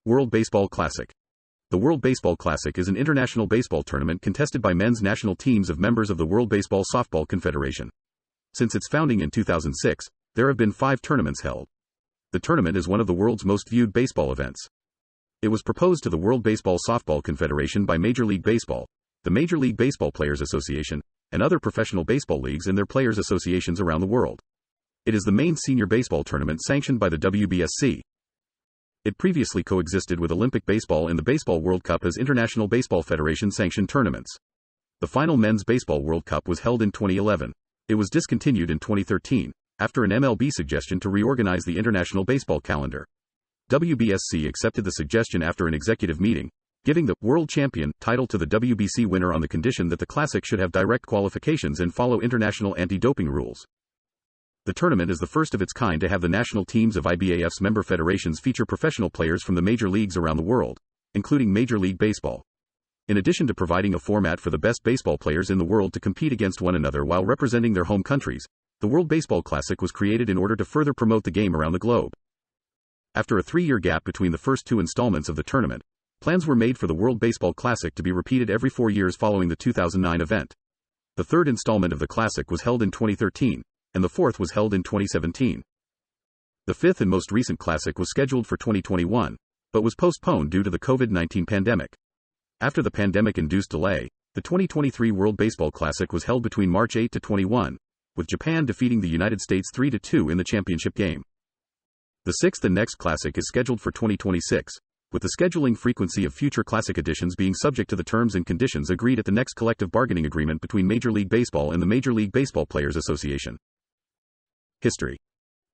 World Baseball Classic. The World Baseball Classic is an international baseball tournament contested by men's national teams of members of the World Baseball Softball Confederation. Since its founding in 2006, there have been 5 tournaments held. The tournament is one of the world's most viewed baseball events. It was proposed to the World Baseball Softball Confederation by Major League Baseball, the Major League Baseball Players Association, and other professional baseball leagues and their players' associations around the world. It is the main senior baseball tournament sanctioned by the WBSC. It previously coexisted with Olympic baseball and the Baseball World Cup as International Baseball Federation sanctioned tournaments. The final Men's Baseball World Cup was held in 2011. It was discontinued in 2013, after an MLB suggestion to reorganize the international baseball calendar. WBSC accepted the suggestion after an executive meeting, giving the World Champion title to the WBC winner on the condition that the Classic should have direct qualifications and follow international anti-doping rules. The tournament is the first of its kind to have the national teams of IBAF's member federations feature professional players from the major leagues around the world, including Major League Baseball. In addition to providing a format for the best baseball players in the world to compete against one another while representing their home countries, the World Baseball Classic was created in order to further promote the game around the globe. After a 3-year gap between the first 2 installments of the tournament, plans were made for the World Baseball Classic to be repeated every 4 years following the 2009 event. The 3rd installment of the Classic was held in 2013. And the 4th was held in 2017. The 5th and most recent Classic was scheduled for 2021, but was postponed due to the COVID-19 pandemic. After the pandemic-induced delay, the 2023 World Baseball Classic was held between March 8 to 21, with Japan defeating the United States 3-2 in the championship game. The 6th and next Classic is scheduled for 2026, with the scheduling frequency of future Classic editions being subject to the terms and conditions agreed at the next collective bargaining agreement between Major League Baseball and the Major League Baseball Players Association. History.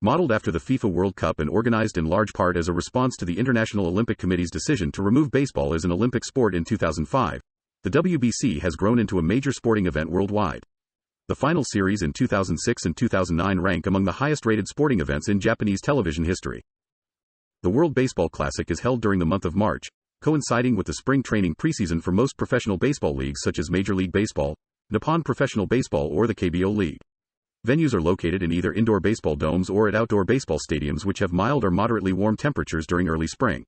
Modeled after the FIFA World Cup and organized in large part as a response to the International Olympic Committee's decision to remove baseball as an Olympic sport in 2005, the WBC has grown into a major sporting event worldwide. The final series in 2006 and 2009 rank among the highest-rated sporting events in Japanese television history. The World Baseball Classic is held during the month of March, coinciding with the spring training preseason for most professional baseball leagues such as Major League Baseball, Nippon Professional Baseball or the KBO League. Venues are located in either indoor baseball domes or at outdoor baseball stadiums which have mild or moderately warm temperatures during early spring.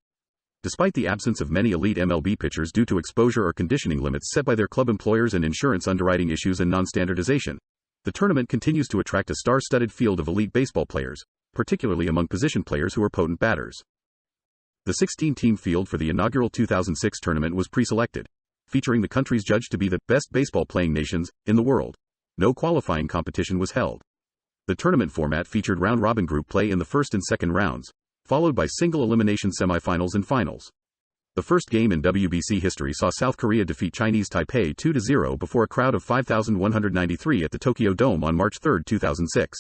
Despite the absence of many elite MLB pitchers due to exposure or conditioning limits set by their club employers and insurance underwriting issues and non-standardization, the tournament continues to attract a star-studded field of elite baseball players, particularly among position players who are potent batters. The 16-team field for the inaugural 2006 tournament was pre-selected, featuring the countries judged to be the best baseball-playing nations in the world. No qualifying competition was held. The tournament format featured round-robin group play in the first and second rounds, followed by single-elimination semifinals and finals. The first game in WBC history saw South Korea defeat Chinese Taipei 2-0 before a crowd of 5,193 at the Tokyo Dome on March 3, 2006.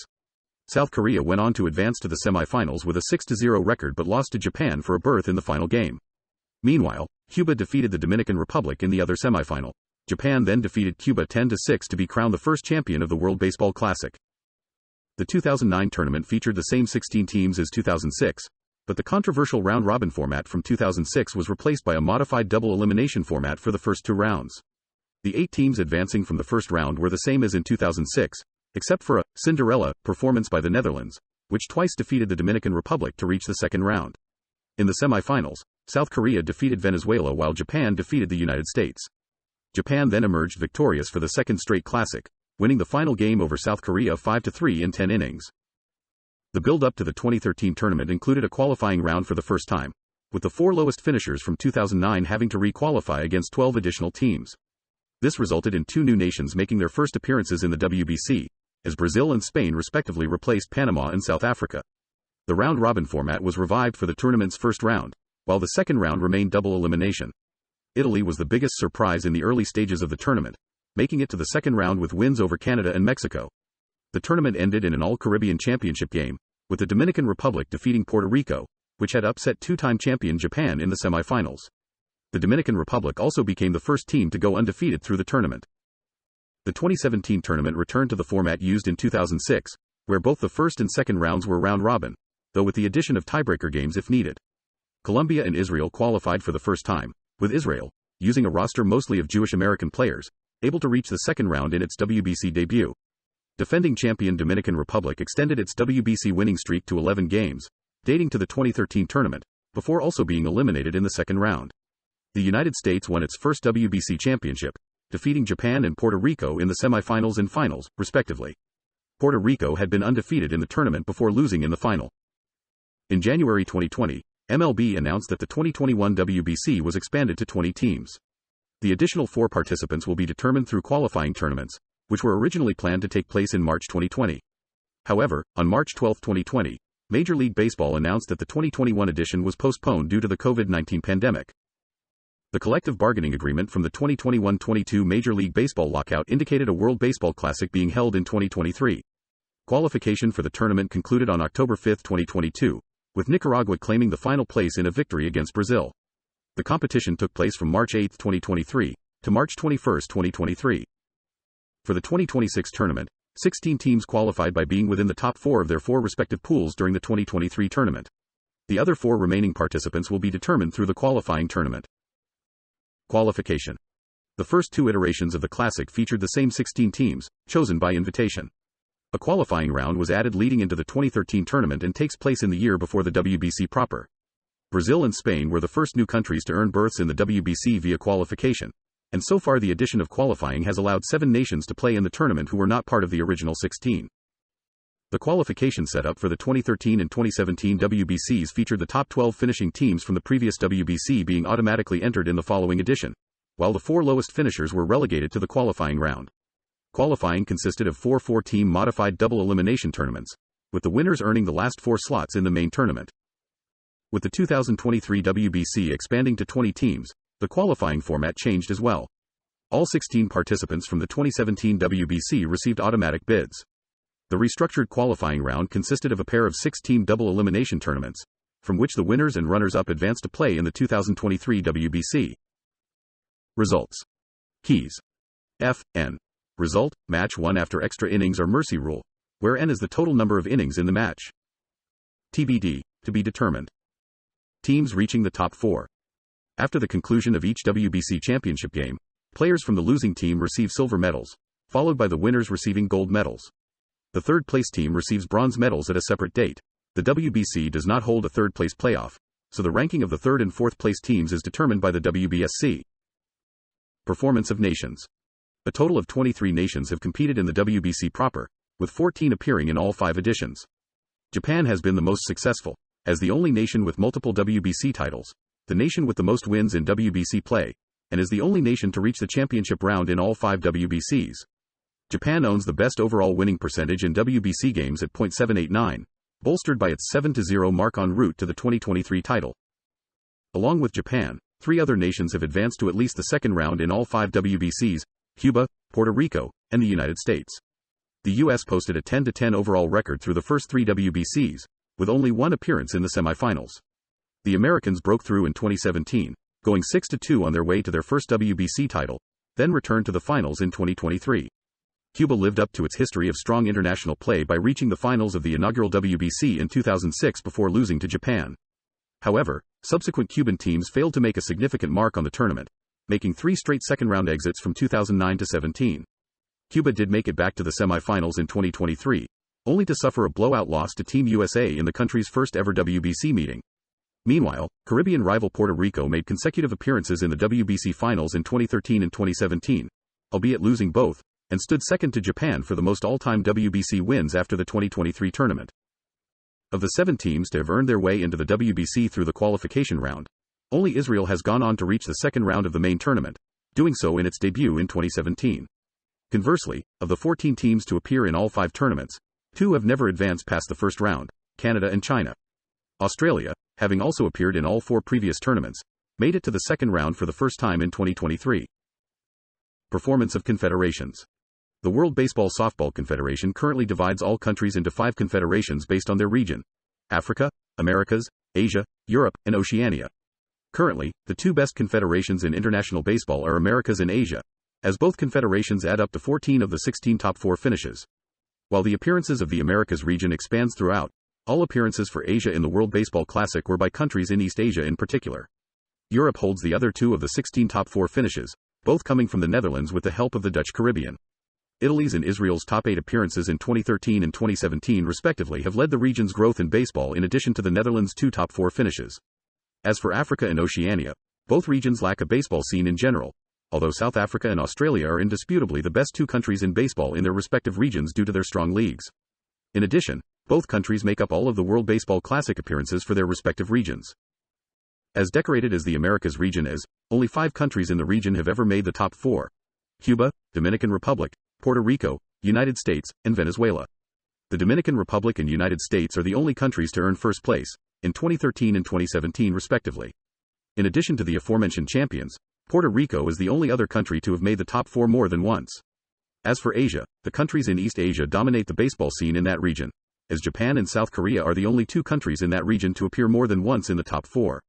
South Korea went on to advance to the semifinals with a 6-0 record but lost to Japan for a berth in the final game. Meanwhile, Cuba defeated the Dominican Republic in the other semifinal. Japan then defeated Cuba 10-6 to be crowned the first champion of the World Baseball Classic. The 2009 tournament featured the same 16 teams as 2006, but the controversial round-robin format from 2006 was replaced by a modified double-elimination format for the first 2 rounds. The 8 teams advancing from the first round were the same as in 2006, except for a Cinderella performance by the Netherlands, which twice defeated the Dominican Republic to reach the second round. In the semifinals, South Korea defeated Venezuela while Japan defeated the United States. Japan then emerged victorious for the second straight Classic, winning the final game over South Korea 5-3 in 10 innings. The build-up to the 2013 tournament included a qualifying round for the first time, with the 4 lowest finishers from 2009 having to re-qualify against 12 additional teams. This resulted in 2 new nations making their first appearances in the WBC, as Brazil and Spain respectively replaced Panama and South Africa. The round-robin format was revived for the tournament's first round, while the second round remained double elimination. Italy was the biggest surprise in the early stages of the tournament, making it to the second round with wins over Canada and Mexico. The tournament ended in an All-Caribbean Championship game, with the Dominican Republic defeating Puerto Rico, which had upset 2-time champion Japan in the semifinals. The Dominican Republic also became the first team to go undefeated through the tournament. The 2017 tournament returned to the format used in 2006, where both the first and second rounds were round-robin, though with the addition of tiebreaker games if needed. Colombia and Israel qualified for the first time, with Israel, using a roster mostly of Jewish American players, able to reach the second round in its WBC debut. Defending champion Dominican Republic extended its WBC winning streak to 11 games, dating to the 2013 tournament, before also being eliminated in the second round. The United States won its first WBC championship, defeating Japan and Puerto Rico in the semifinals and finals, respectively. Puerto Rico had been undefeated in the tournament before losing in the final. In January 2020, MLB announced that the 2021 WBC was expanded to 20 teams. The additional 4 participants will be determined through qualifying tournaments, which were originally planned to take place in March 2020. However, on March 12, 2020, Major League Baseball announced that the 2021 edition was postponed due to the COVID-19 pandemic. The collective bargaining agreement from the 2021-22 Major League Baseball lockout indicated a World Baseball Classic being held in 2023. Qualification for the tournament concluded on October 5, 2022, with Nicaragua claiming the final place in a victory against Brazil. The competition took place from March 8, 2023, to March 21, 2023. For the 2026 tournament, 16 teams qualified by being within the top 4 of their 4 respective pools during the 2023 tournament. The other 4 remaining participants will be determined through the qualifying tournament. Qualification. The first 2 iterations of the Classic featured the same 16 teams, chosen by invitation. A qualifying round was added leading into the 2013 tournament and takes place in the year before the WBC proper. Brazil and Spain were the first new countries to earn berths in the WBC via qualification, and so far the addition of qualifying has allowed 7 nations to play in the tournament who were not part of the original 16. The qualification setup for the 2013 and 2017 WBCs featured the top 12 finishing teams from the previous WBC being automatically entered in the following edition, while the 4 lowest finishers were relegated to the qualifying round. Qualifying consisted of 4 4-team modified double elimination tournaments, with the winners earning the last 4 slots in the main tournament. With the 2023 WBC expanding to 20 teams, the qualifying format changed as well. All 16 participants from the 2017 WBC received automatic bids. The restructured qualifying round consisted of a pair of 6-team double elimination tournaments, from which the winners and runners-up advanced to play in the 2023 WBC. Results. Keys. F.N. Result, match won after extra innings or mercy rule, where N is the total number of innings in the match. TBD, to be determined. Teams reaching the top 4. After the conclusion of each WBC championship game, players from the losing team receive silver medals, followed by the winners receiving gold medals. The third-place team receives bronze medals at a separate date. The WBC does not hold a third-place playoff, so the ranking of the third and fourth-place teams is determined by the WBSC. Performance of nations. A total of 23 nations have competed in the WBC proper, with 14 appearing in all 5 editions. Japan has been the most successful, as the only nation with multiple WBC titles, the nation with the most wins in WBC play, and is the only nation to reach the championship round in all 5 WBCs. Japan owns the best overall winning percentage in WBC games at .789, bolstered by its 7-0 mark en route to the 2023 title. Along with Japan, 3 other nations have advanced to at least the second round in all 5 WBCs, Cuba, Puerto Rico, and the United States. The U.S. posted a 10-10 overall record through the first 3 WBCs, with only 1 appearance in the semifinals. The Americans broke through in 2017, going 6-2 on their way to their first WBC title, then returned to the finals in 2023. Cuba lived up to its history of strong international play by reaching the finals of the inaugural WBC in 2006 before losing to Japan. However, subsequent Cuban teams failed to make a significant mark on the tournament, making 3 straight second-round exits from 2009 to 17. Cuba did make it back to the semifinals in 2023, only to suffer a blowout loss to Team USA in the country's first-ever WBC meeting. Meanwhile, Caribbean rival Puerto Rico made consecutive appearances in the WBC finals in 2013 and 2017, albeit losing both, and stood second to Japan for the most all-time WBC wins after the 2023 tournament. Of the 7 teams to have earned their way into the WBC through the qualification round, only Israel has gone on to reach the second round of the main tournament, doing so in its debut in 2017. Conversely, of the 14 teams to appear in all 5 tournaments, 2 have never advanced past the first round, Canada and China. Australia, having also appeared in all 4 previous tournaments, made it to the second round for the first time in 2023. Performance of confederations. The World Baseball Softball Confederation currently divides all countries into 5 confederations based on their region: Africa, Americas, Asia, Europe, and Oceania. Currently, the 2 best confederations in international baseball are Americas and Asia, as both confederations add up to 14 of the 16 top 4 finishes. While the appearances of the Americas region expands throughout, all appearances for Asia in the World Baseball Classic were by countries in East Asia in particular. Europe holds the other 2 of the 16 top 4 finishes, both coming from the Netherlands with the help of the Dutch Caribbean. Italy's and Israel's top 8 appearances in 2013 and 2017 respectively have led the region's growth in baseball in addition to the Netherlands' 2 top 4 finishes. As for Africa and Oceania, both regions lack a baseball scene in general, although South Africa and Australia are indisputably the best two countries in baseball in their respective regions due to their strong leagues. In addition, both countries make up all of the World Baseball Classic appearances for their respective regions. As decorated as the Americas region is, only 5 countries in the region have ever made the top 4: Cuba, Dominican Republic, Puerto Rico, United States, and Venezuela. The Dominican Republic and United States are the only countries to earn first place, in 2013 and 2017 respectively. In addition to the aforementioned champions, Puerto Rico is the only other country to have made the top 4 more than once. As for Asia, the countries in East Asia dominate the baseball scene in that region, as Japan and South Korea are the only 2 countries in that region to appear more than once in the top 4.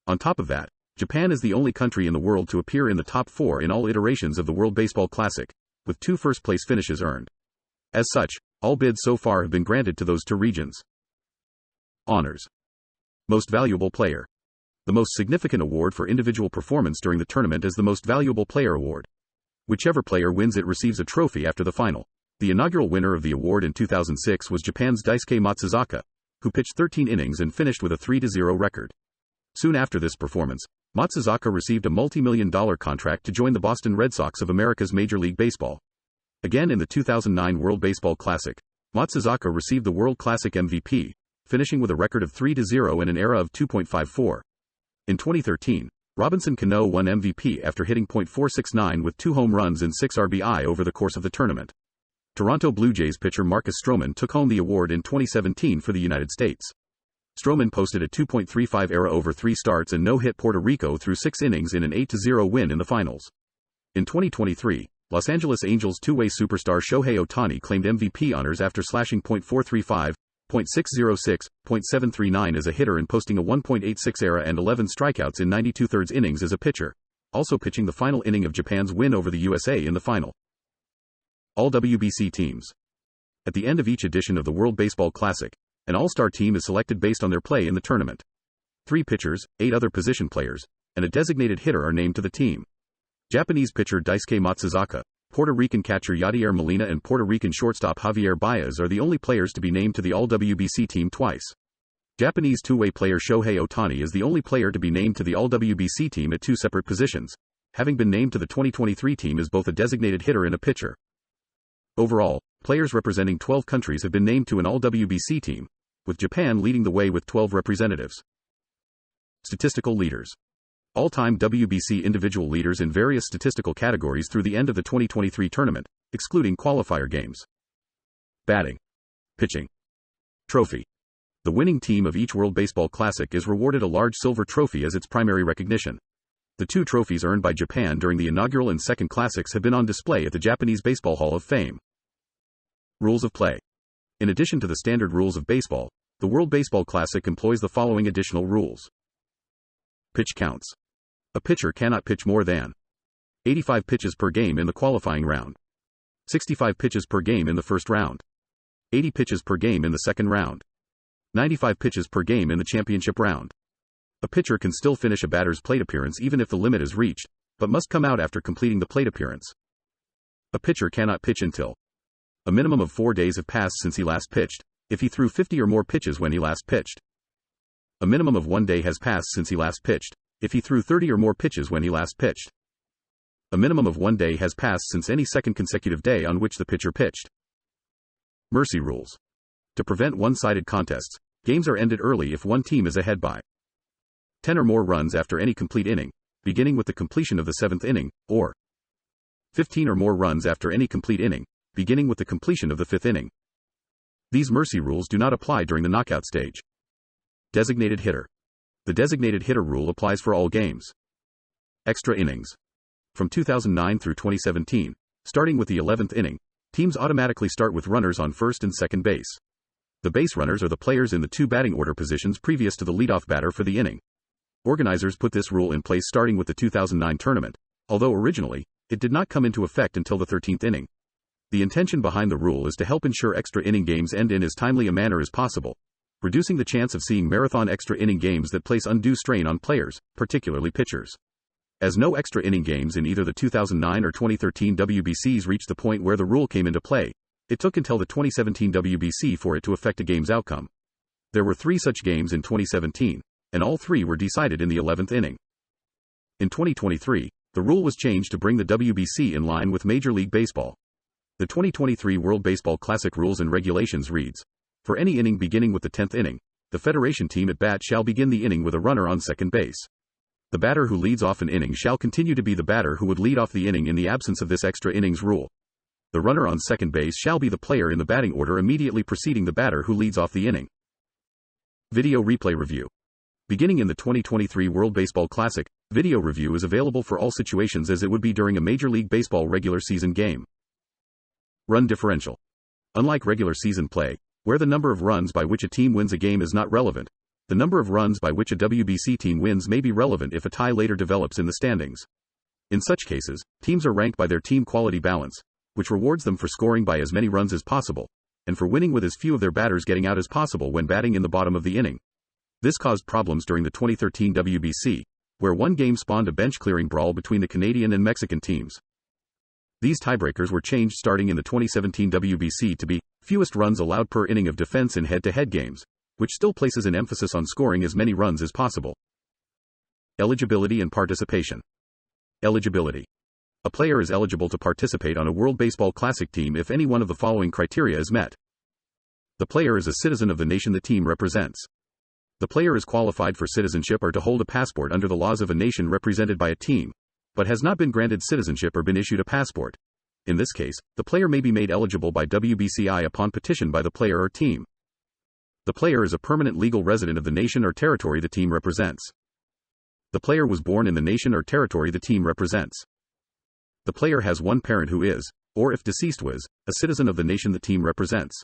On top of that, Japan is the only country in the world to appear in the top 4 in all iterations of the World Baseball Classic, with 2 first-place finishes earned. As such, all bids so far have been granted to those 2 regions. Honors. Most Valuable Player. The most significant award for individual performance during the tournament is the Most Valuable Player Award. Whichever player wins it receives a trophy after the final. The inaugural winner of the award in 2006 was Japan's Daisuke Matsuzaka, who pitched 13 innings and finished with a 3-0 record. Soon after this performance, Matsuzaka received a multi-million-dollar contract to join the Boston Red Sox of America's Major League Baseball. Again in the 2009 World Baseball Classic, Matsuzaka received the World Classic MVP, finishing with a record of 3-0 and an ERA of 2.54. In 2013, Robinson Cano won MVP after hitting .469 with 2 home runs and 6 RBI over the course of the tournament. Toronto Blue Jays pitcher Marcus Stroman took home the award in 2017 for the United States. Stroman posted a 2.35 ERA over 3 starts and no-hit Puerto Rico through 6 innings in an 8-0 win in the finals. In 2023, Los Angeles Angels two-way superstar Shohei Ohtani claimed MVP honors after slashing .435, .606, .739 as a hitter and posting a 1.86 ERA and 11 strikeouts in 92 innings as a pitcher, also pitching the final inning of Japan's win over the USA in the final. All WBC teams. At the end of each edition of the World Baseball Classic, an all-star team is selected based on their play in the tournament. 3 pitchers, 8 other position players, and a designated hitter are named to the team. Japanese pitcher Daisuke Matsuzaka, Puerto Rican catcher Yadier Molina and Puerto Rican shortstop Javier Baez are the only players to be named to the All-WBC team twice. Japanese two-way player Shohei Ohtani is the only player to be named to the All-WBC team at 2 separate positions, having been named to the 2023 team as both a designated hitter and a pitcher. Overall, players representing 12 countries have been named to an All-WBC team, with Japan leading the way with 12 representatives. Statistical leaders. All-time WBC individual leaders in various statistical categories through the end of the 2023 tournament, excluding qualifier games. Batting. Pitching. Trophy. The winning team of each World Baseball Classic is rewarded a large silver trophy as its primary recognition. The 2 trophies earned by Japan during the inaugural and second classics have been on display at the Japanese Baseball Hall of Fame. Rules of play. In addition to the standard rules of baseball, the World Baseball Classic employs the following additional rules. Pitch counts. A pitcher cannot pitch more than 85 pitches per game in the qualifying round, 65 pitches per game in the first round, 80 pitches per game in the second round, 95 pitches per game in the championship round. A pitcher can still finish a batter's plate appearance even if the limit is reached, but must come out after completing the plate appearance. A pitcher cannot pitch until a minimum of 4 days have passed since he last pitched, if he threw 50 or more pitches when he last pitched. A minimum of 1 day has passed since he last pitched, if he threw 30 or more pitches when he last pitched. A minimum of 1 day has passed since any second consecutive day on which the pitcher pitched. Mercy rules. To prevent one-sided contests, games are ended early if one team is ahead by 10 or more runs after any complete inning, beginning with the completion of the 7th inning, or 15 or more runs after any complete inning, beginning with the completion of the 5th inning. These mercy rules do not apply during the knockout stage. Designated hitter. The designated hitter rule applies for all games. Extra innings. From 2009 through 2017, starting with the 11th inning, teams automatically start with runners on first and second base. The base runners are the players in the 2 batting order positions previous to the leadoff batter for the inning. Organizers put this rule in place starting with the 2009 tournament, although originally, it did not come into effect until the 13th inning. The intention behind the rule is to help ensure extra inning games end in as timely a manner as possible, reducing the chance of seeing marathon extra inning games that place undue strain on players, particularly pitchers. As no extra inning games in either the 2009 or 2013 WBCs reached the point where the rule came into play, it took until the 2017 WBC for it to affect a game's outcome. There were 3 such games in 2017, and all three were decided in the 11th inning. In 2023, the rule was changed to bring the WBC in line with Major League Baseball. The 2023 World Baseball Classic Rules and Regulations reads, for any inning beginning with the 10th inning, the Federation team at bat shall begin the inning with a runner on second base. The batter who leads off an inning shall continue to be the batter who would lead off the inning in the absence of this extra innings rule. The runner on second base shall be the player in the batting order immediately preceding the batter who leads off the inning. Video replay review. Beginning in the 2023 World Baseball Classic, video review is available for all situations as it would be during a Major League Baseball regular season game. Run differential. Unlike regular season play, where the number of runs by which a team wins a game is not relevant, the number of runs by which a WBC team wins may be relevant if a tie later develops in the standings. In such cases, teams are ranked by their team quality balance, which rewards them for scoring by as many runs as possible, and for winning with as few of their batters getting out as possible when batting in the bottom of the inning. This caused problems during the 2013 WBC, where one game spawned a bench-clearing brawl between the Canadian and Mexican teams. These tiebreakers were changed starting in the 2017 WBC to be fewest runs allowed per inning of defense in head-to-head games, which still places an emphasis on scoring as many runs as possible. Eligibility and participation. Eligibility. A player is eligible to participate on a World Baseball Classic team if any one of the following criteria is met. The player is a citizen of the nation the team represents. The player is qualified for citizenship or to hold a passport under the laws of a nation represented by a team, but has not been granted citizenship or been issued a passport. In this case, the player may be made eligible by WBCI upon petition by the player or team. The player is a permanent legal resident of the nation or territory the team represents. The player was born in the nation or territory the team represents. The player has one parent who is, or if deceased was, a citizen of the nation the team represents.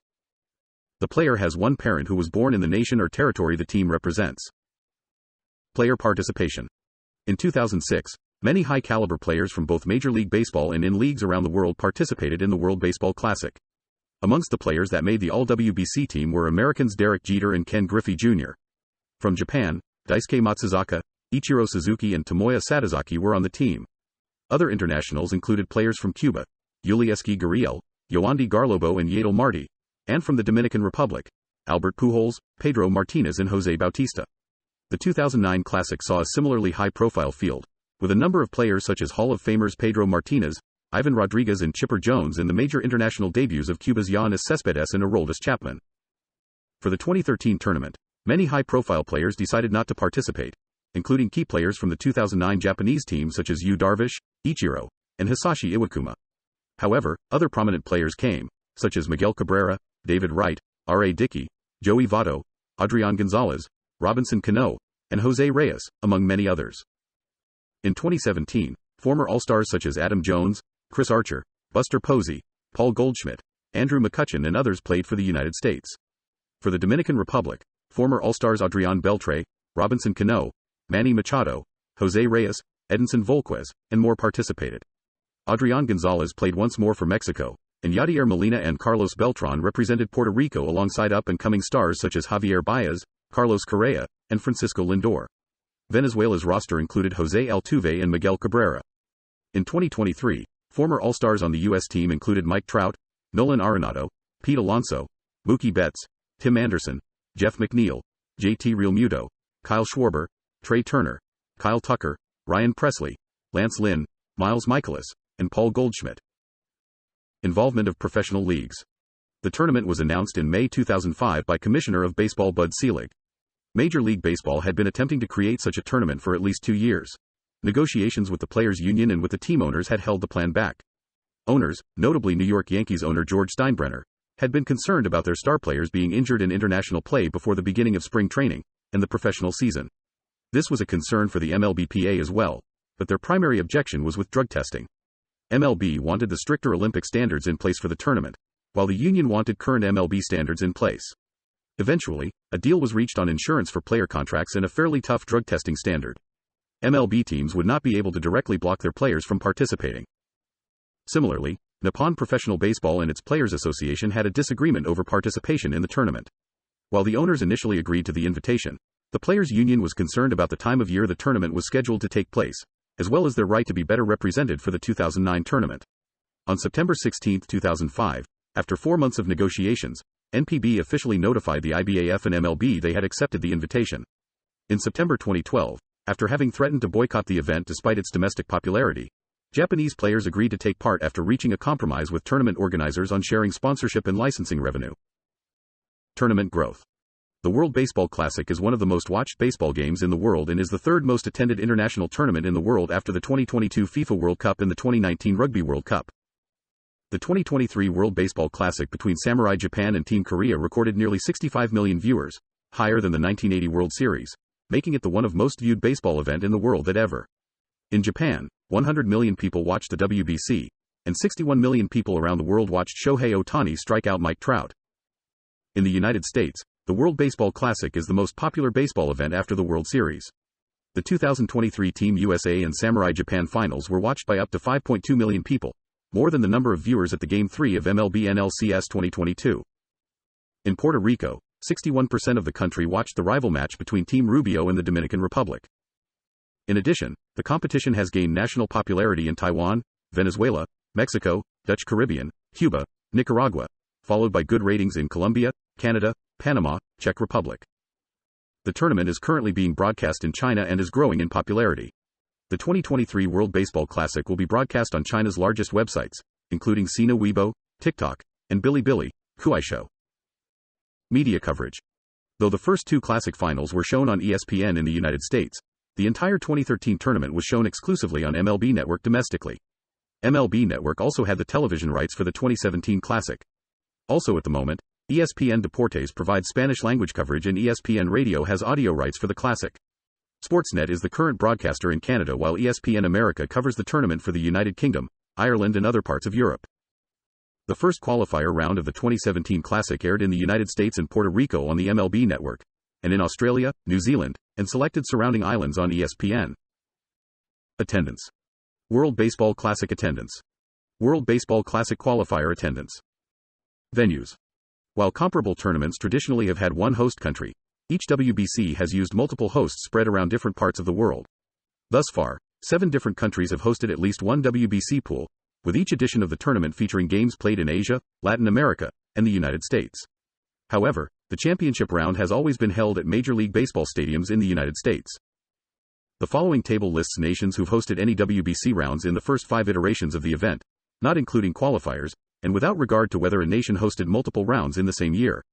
The player has one parent who was born in the nation or territory the team represents. Player participation. In 2006, many high-caliber players from both Major League Baseball and in leagues around the world participated in the World Baseball Classic. Amongst the players that made the All-WBC team were Americans Derek Jeter and Ken Griffey Jr. From Japan, Daisuke Matsuzaka, Ichiro Suzuki and Tomoya Satozaki were on the team. Other internationals included players from Cuba, Yulieski Gurriel, Yoandy Garlobo and Yadel Marti, and from the Dominican Republic, Albert Pujols, Pedro Martinez and Jose Bautista. The 2009 Classic saw a similarly high-profile field, with a number of players such as Hall of Famers Pedro Martinez, Ivan Rodriguez and Chipper Jones and the major international debuts of Cuba's Yoenis Cespedes and Aroldis Chapman. For the 2013 tournament, many high-profile players decided not to participate, including key players from the 2009 Japanese team such as Yu Darvish, Ichiro, and Hisashi Iwakuma. However, other prominent players came, such as Miguel Cabrera, David Wright, R.A. Dickey, Joey Votto, Adrian Gonzalez, Robinson Cano, and Jose Reyes, among many others. In 2017, former All-Stars such as Adam Jones, Chris Archer, Buster Posey, Paul Goldschmidt, Andrew McCutchen and others played for the United States. For the Dominican Republic, former All-Stars Adrian Beltre, Robinson Cano, Manny Machado, Jose Reyes, Edinson Volquez, and more participated. Adrian Gonzalez played once more for Mexico, and Yadier Molina and Carlos Beltran represented Puerto Rico alongside up-and-coming stars such as Javier Baez, Carlos Correa, and Francisco Lindor. Venezuela's roster included Jose Altuve and Miguel Cabrera. In 2023, former All-Stars on the U.S. team included Mike Trout, Nolan Arenado, Pete Alonso, Mookie Betts, Tim Anderson, Jeff McNeil, J.T. Realmuto, Kyle Schwarber, Trey Turner, Kyle Tucker, Ryan Presley, Lance Lynn, Miles Michaelis, and Paul Goldschmidt. Involvement of professional leagues. The tournament was announced in May 2005 by Commissioner of Baseball Bud Selig. Major League Baseball had been attempting to create such a tournament for at least 2 years. Negotiations with the players' union and with the team owners had held the plan back. Owners, notably New York Yankees owner George Steinbrenner, had been concerned about their star players being injured in international play before the beginning of spring training and the professional season. This was a concern for the MLBPA as well, but their primary objection was with drug testing. MLB wanted the stricter Olympic standards in place for the tournament, while the union wanted current MLB standards in place. Eventually, a deal was reached on insurance for player contracts and a fairly tough drug testing standard. MLB teams would not be able to directly block their players from participating. Similarly, Nippon Professional Baseball and its Players Association had a disagreement over participation in the tournament. While the owners initially agreed to the invitation, the players' union was concerned about the time of year the tournament was scheduled to take place, as well as their right to be better represented for the 2009 tournament. On September 16, 2005, after 4 months of negotiations, NPB officially notified the IBAF and MLB they had accepted the invitation. In September 2012, after having threatened to boycott the event despite its domestic popularity, Japanese players agreed to take part after reaching a compromise with tournament organizers on sharing sponsorship and licensing revenue. Tournament growth. The World Baseball Classic is one of the most watched baseball games in the world and is the third most attended international tournament in the world after the 2022 FIFA World Cup and the 2019 Rugby World Cup. The 2023 World Baseball Classic between Samurai Japan and Team Korea recorded nearly 65 million viewers, higher than the 1980 World Series, making it the one of most viewed baseball event in the world that ever. In Japan, 100 million people watched the WBC, and 61 million people around the world watched Shohei Ohtani strike out Mike Trout. In the United States, the World Baseball Classic is the most popular baseball event after the World Series. The 2023 Team USA and Samurai Japan finals were watched by up to 5.2 million people, more than the number of viewers at the Game 3 of MLB NLCS 2022. In Puerto Rico, 61% of the country watched the rival match between Team Rubio and the Dominican Republic. In addition, the competition has gained national popularity in Taiwan, Venezuela, Mexico, Dutch Caribbean, Cuba, Nicaragua, followed by good ratings in Colombia, Canada, Panama, Czech Republic. The tournament is currently being broadcast in China and is growing in popularity. The 2023 World Baseball Classic will be broadcast on China's largest websites, including Sina Weibo, TikTok, and Bilibili, Kuaishou. Media coverage. Though the first two Classic finals were shown on ESPN in the United States, the entire 2013 tournament was shown exclusively on MLB Network domestically. MLB Network also had the television rights for the 2017 Classic. Also at the moment, ESPN Deportes provides Spanish language coverage and ESPN Radio has audio rights for the Classic. Sportsnet is the current broadcaster in Canada while ESPN America covers the tournament for the United Kingdom, Ireland and other parts of Europe. The first qualifier round of the 2017 Classic aired in the United States and Puerto Rico on the MLB Network, and in Australia, New Zealand, and selected surrounding islands on ESPN. Attendance. World Baseball Classic attendance. World Baseball Classic qualifier attendance. Venues. While comparable tournaments traditionally have had one host country, each WBC has used multiple hosts spread around different parts of the world. Thus far, 7 different countries have hosted at least one WBC pool, with each edition of the tournament featuring games played in Asia, Latin America, and the United States. However, the championship round has always been held at Major League Baseball stadiums in the United States. The following table lists nations who've hosted any WBC rounds in the first 5 iterations of the event, not including qualifiers, and without regard to whether a nation hosted multiple rounds in the same year.